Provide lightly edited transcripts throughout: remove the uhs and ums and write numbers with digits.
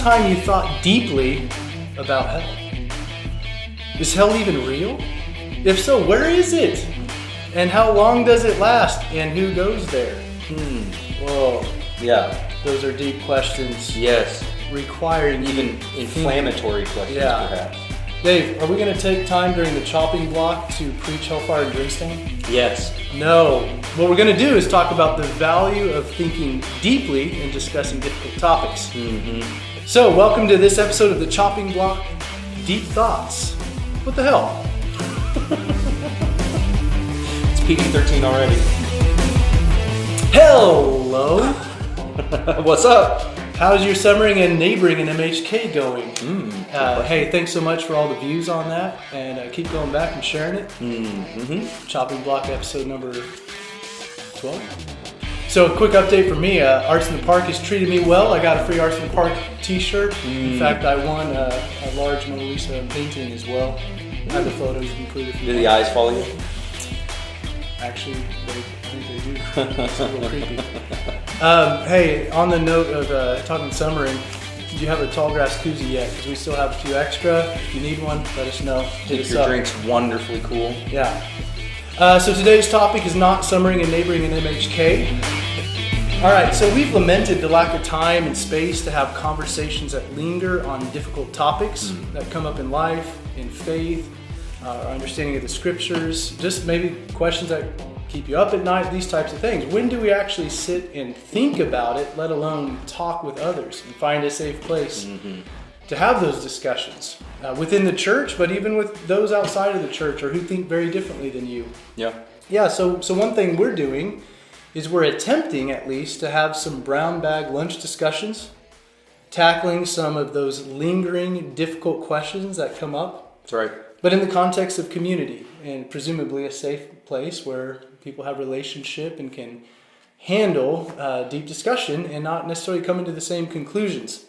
time you thought deeply about hell? Is hell even real? If so, where is it? And how long does it last? And who goes there? Whoa. Yeah. Those are deep questions. Yes. Requiring even inflammatory questions, perhaps. Dave, are we going to take time during the chopping block to preach hellfire and brimstone? Yes. No. What we're going to do is talk about the value of thinking deeply and discussing difficult topics. Mm-hmm. So, welcome to this episode of the Chopping Block, Deep Thoughts. What the hell? It's PG-13 already. Hello. What's up? How's your summering and neighboring in MHK going? Hey, thanks so much for all the views on that, and keep going back and sharing it. Mm-hmm. Chopping Block episode number 12. So a quick update from me. Arts in the Park has treated me well. I got a free Arts in the Park t-shirt. In fact, I won a large Mona Lisa painting as well. I have the photos included. Do the eyes follow you? Actually, I think they do. It's a little creepy. Hey, on the note of talking summering, did you have a Tallgrass koozie yet? Because we still have a few extra. If you need one, let us know. Keep your drinks wonderfully cool. Yeah. So today's topic is not summering and neighboring in MHK. All right, so we've lamented the lack of time and space to have conversations that linger on difficult topics that come up in life, in faith, our understanding of the scriptures, just maybe questions that keep you up at night, these types of things. When do we actually sit and think about it, let alone talk with others and find a safe place to have those discussions within the church, but even with those outside of the church or who think very differently than you? Yeah, so one thing we're doing is we're attempting at least to have some brown bag lunch discussions, tackling some of those lingering difficult questions that come up. That's right. But in the context of community and presumably a safe place where people have relationship and can handle deep discussion and not necessarily coming to the same conclusions.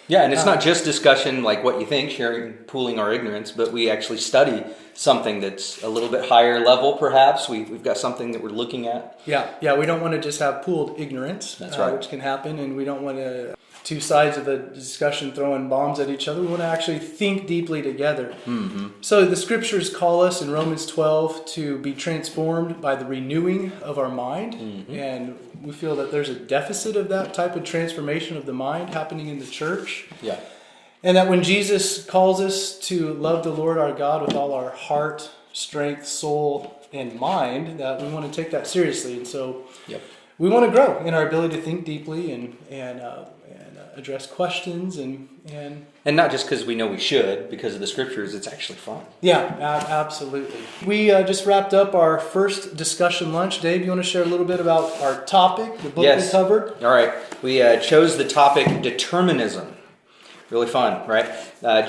Yeah, and it's not just discussion like what you think, sharing, pooling our ignorance, but we actually study something that's a little bit higher level, perhaps. We've got something that we're looking at. Yeah, we don't want to just have pooled ignorance, that's right, which can happen, and we don't want to two sides of a discussion throwing bombs at each other. We want to actually think deeply together. So the scriptures call us in Romans 12 to be transformed by the renewing of our mind, and we feel that there's a deficit of that type of transformation of the mind happening in the church. Yeah. And that when Jesus calls us to love the Lord our God with all our heart, strength, soul, and mind, that we want to take that seriously. And so we want to grow in our ability to think deeply and address questions and not just because we know we should, because of the scriptures, it's actually fun. Yeah, absolutely. We just wrapped up our first discussion lunch. Dave, you want to share a little bit about our topic, the book we covered? All right. We chose the topic determinism. Really fun, right?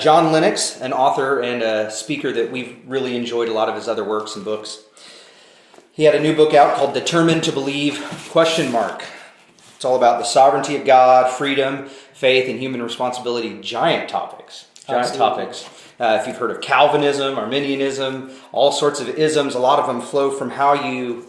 John Lennox, an author and a speaker that we've really enjoyed a lot of his other works and books. He had a new book out called Determined to Believe, ? It's all about the sovereignty of God, freedom, faith, and human responsibility. Giant topics. If you've heard of Calvinism, Arminianism, all sorts of isms, a lot of them flow from how you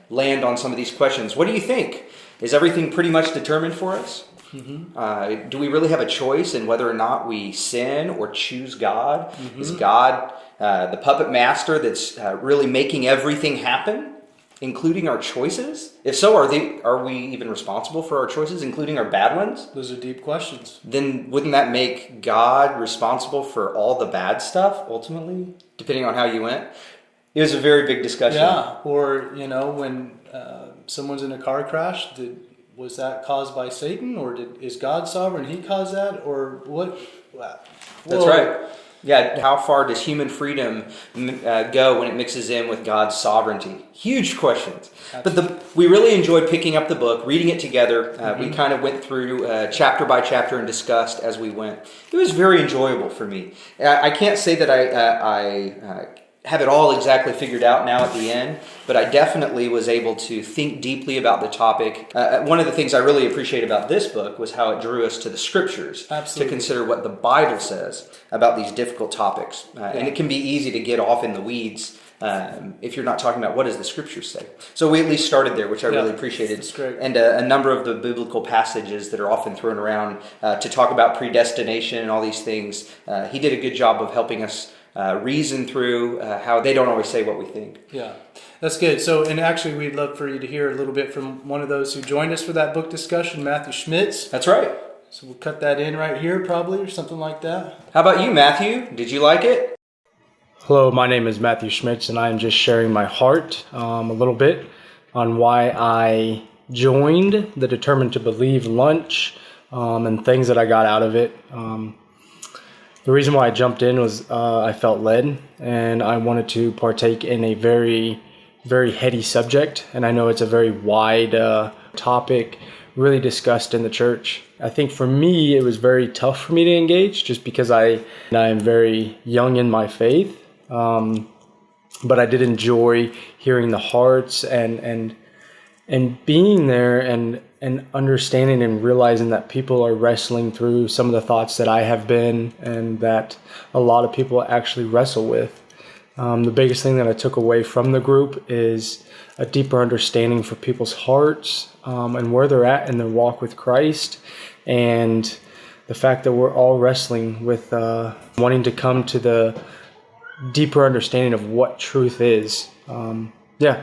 land on some of these questions. What do you think? Is everything pretty much determined for us? Do we really have a choice in whether or not we sin or choose God? Is God the puppet master that's really making everything happen, including our choices? If so, are we even responsible for our choices, including our bad ones? Those are deep questions. Then wouldn't that make God responsible for all the bad stuff, ultimately, depending on how you went? It was a very big discussion. Yeah, or, when someone's in a car crash, was that caused by Satan, or is God sovereign? He caused that, or what? That's right. Yeah, how far does human freedom go when it mixes in with God's sovereignty? Huge questions. Absolutely. But we really enjoyed picking up the book, reading it together. We kind of went through chapter by chapter and discussed as we went. It was very enjoyable for me. I can't say that I have it all exactly figured out now at the end, but I definitely was able to think deeply about the topic. One of the things I really appreciate about this book was how it drew us to the scriptures. Absolutely. To consider what the Bible says about these difficult topics. And it can be easy to get off in the weeds if you're not talking about what does the scriptures say. So we at least started there, which I really appreciated. That's great. And a number of the biblical passages that are often thrown around to talk about predestination and all these things, he did a good job of helping us reason through how they don't always say what we think. Yeah, that's good. So, and actually we'd love for you to hear a little bit from one of those who joined us for that book discussion, Matthew Schmitz. That's right. So we'll cut that in right here probably, or something like that. How about you, Matthew? Did you like it? Hello, my name is Matthew Schmitz, and I'm just sharing my heart a little bit on why I joined the Determined to Believe lunch and things that I got out of it. The reason why I jumped in was I felt led, and I wanted to partake in a very, very heady subject, and I know it's a very wide topic, really discussed in the church. I think for me, it was very tough for me to engage just because I am very young in my faith. But I did enjoy hearing the hearts and being there and understanding and realizing that people are wrestling through some of the thoughts that I have been and that a lot of people actually wrestle with. The biggest thing that I took away from the group is a deeper understanding for people's hearts and where they're at in their walk with Christ, and the fact that we're all wrestling with wanting to come to the deeper understanding of what truth is.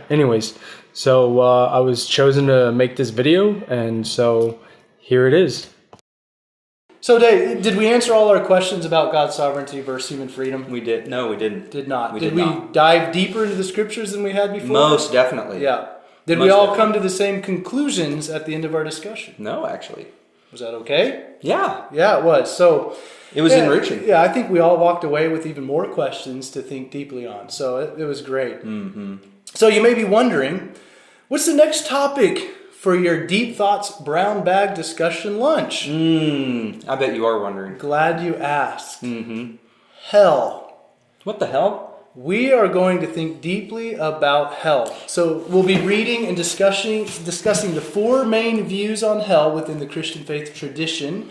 Anyways, so I was chosen to make this video, and so here it is. So Dave, did we answer all our questions about God's sovereignty versus human freedom? We did. No, we didn't. Did not. We did did we not. dive deeper into the scriptures than we had before? Most definitely. Yeah. Did we all come to the same conclusions at the end of our discussion? No, actually. Was that okay? Yeah. Yeah, it was. So it was enriching. Yeah, I think we all walked away with even more questions to think deeply on. So it was great. Mm-hmm. So you may be wondering, what's the next topic for your Deep Thoughts Brown Bag Discussion lunch? I bet you are wondering. Glad you asked. Mm-hmm. Hell. What the hell? We are going to think deeply about hell. So we'll be reading and discussing the four main views on hell within the Christian faith tradition,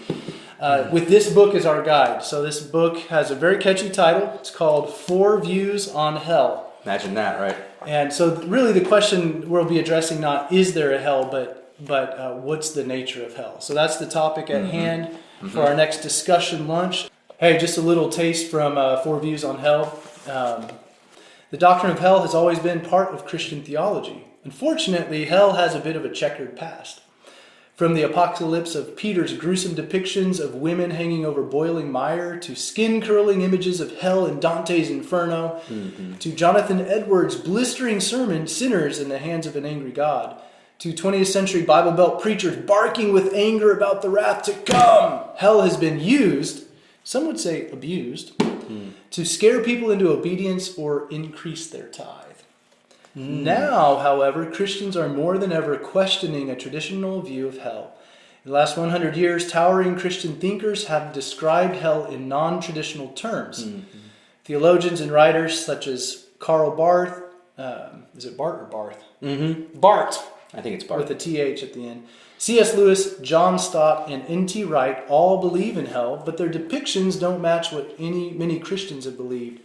with this book as our guide. So this book has a very catchy title. It's called Four Views on Hell. Imagine that, right? And so really the question we'll be addressing not is there a hell, but what's the nature of hell? So that's the topic at hand for our next discussion lunch. Hey, just a little taste from Four Views on Hell. The doctrine of hell has always been part of Christian theology. Unfortunately, hell has a bit of a checkered past. From the apocalypse of Peter's gruesome depictions of women hanging over boiling mire, to skin-curling images of hell in Dante's Inferno, to Jonathan Edwards' blistering sermon, Sinners in the Hands of an Angry God, to 20th century Bible Belt preachers barking with anger about the wrath to come, hell has been used, some would say abused, to scare people into obedience or increase their tithe. Now, however, Christians are more than ever questioning a traditional view of hell. In the last 100 years, towering Christian thinkers have described hell in non-traditional terms. Theologians and writers such as Karl Barth, is it Barth or Barth? Barth. I think it's Barth. With a TH at the end. C.S. Lewis, John Stott, and N.T. Wright all believe in hell, but their depictions don't match what many Christians have believed.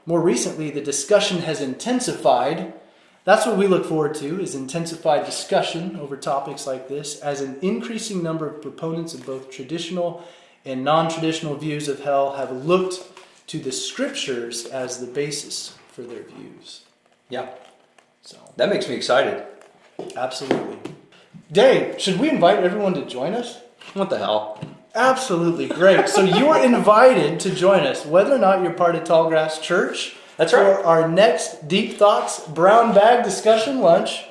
More recently, the discussion has intensified. That's what we look forward to, is intensified discussion over topics like this, as an increasing number of proponents of both traditional and non-traditional views of hell have looked to the scriptures as the basis for their views. Yeah. So That makes me excited. absolutely. Dave, should we invite everyone to join us? What the hell? Absolutely. Great. So you're invited to join us, whether or not you're part of Tallgrass Church. That's right. For our next Deep Thoughts Brown Bag Discussion lunch.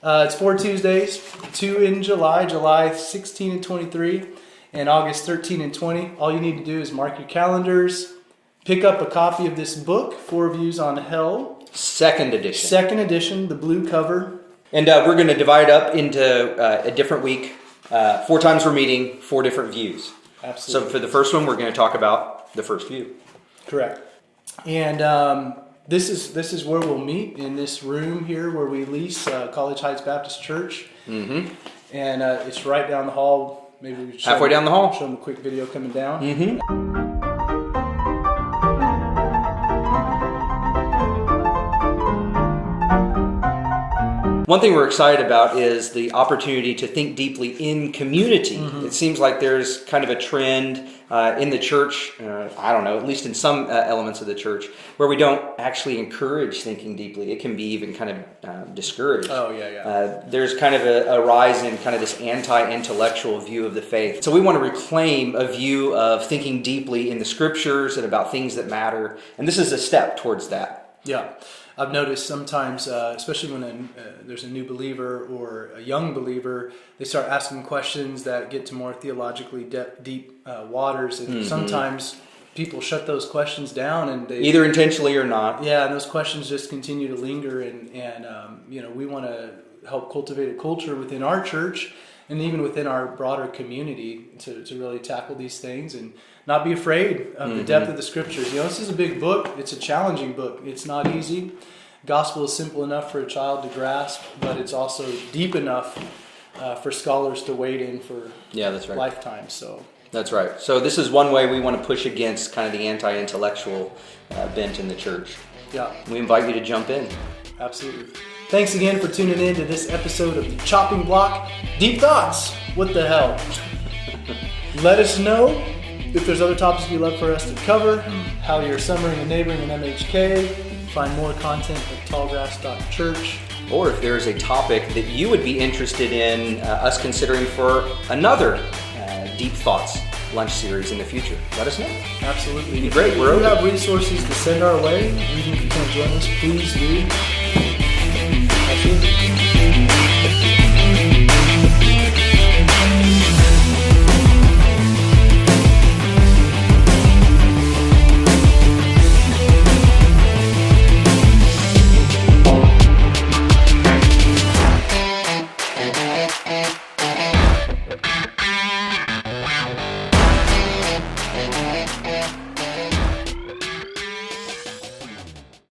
It's 4 Tuesdays, 2 in July 16 and 23, and August 13 and 20. All you need to do is mark your calendars, pick up a copy of this book, Four Views on Hell. Second edition. Second edition, the blue cover. And we're going to divide up into a different week. 4 times we're meeting, 4 different views. Absolutely. So for the first one, we're going to talk about the first view. Correct. And this is where we'll meet, in this room here where we lease College Heights Baptist Church. And it's right down the hall. Maybe we Halfway down the hall. Show them a quick video coming down. One thing we're excited about is the opportunity to think deeply in community. It seems like there's kind of a trend in the church, I don't know, at least in some elements of the church, where we don't actually encourage thinking deeply. It can be even kind of discouraged. Oh, yeah. There's kind of a rise in kind of this anti-intellectual view of the faith. So we want to reclaim a view of thinking deeply in the scriptures and about things that matter. And this is a step towards that. Yeah. I've noticed sometimes, especially when there's a new believer or a young believer, they start asking questions that get to more theologically deep waters, and sometimes people shut those questions down, and they either intentionally or not. Yeah, and those questions just continue to linger, and we want to help cultivate a culture within our church and even within our broader community to really tackle these things and not be afraid of the depth of the scriptures. This is a big book. It's a challenging book. It's not easy. Gospel is simple enough for a child to grasp, but it's also deep enough for scholars to wade in for lifetimes. So that's right. So this is one way we want to push against kind of the anti-intellectual bent in the church. Yeah. We invite you to jump in. Absolutely. Thanks again for tuning in to this episode of The Chopping Block. Deep Thoughts. What the hell? Let us know if there's other topics you'd love for us to cover, how you're summering and neighboring in MHK. Find more content at tallgrass.church. Or if there's a topic that you would be interested in us considering for another Deep Thoughts lunch series in the future, let us know. Absolutely. Great. If you have resources to send our way, even if you can't join us, please do. That's it.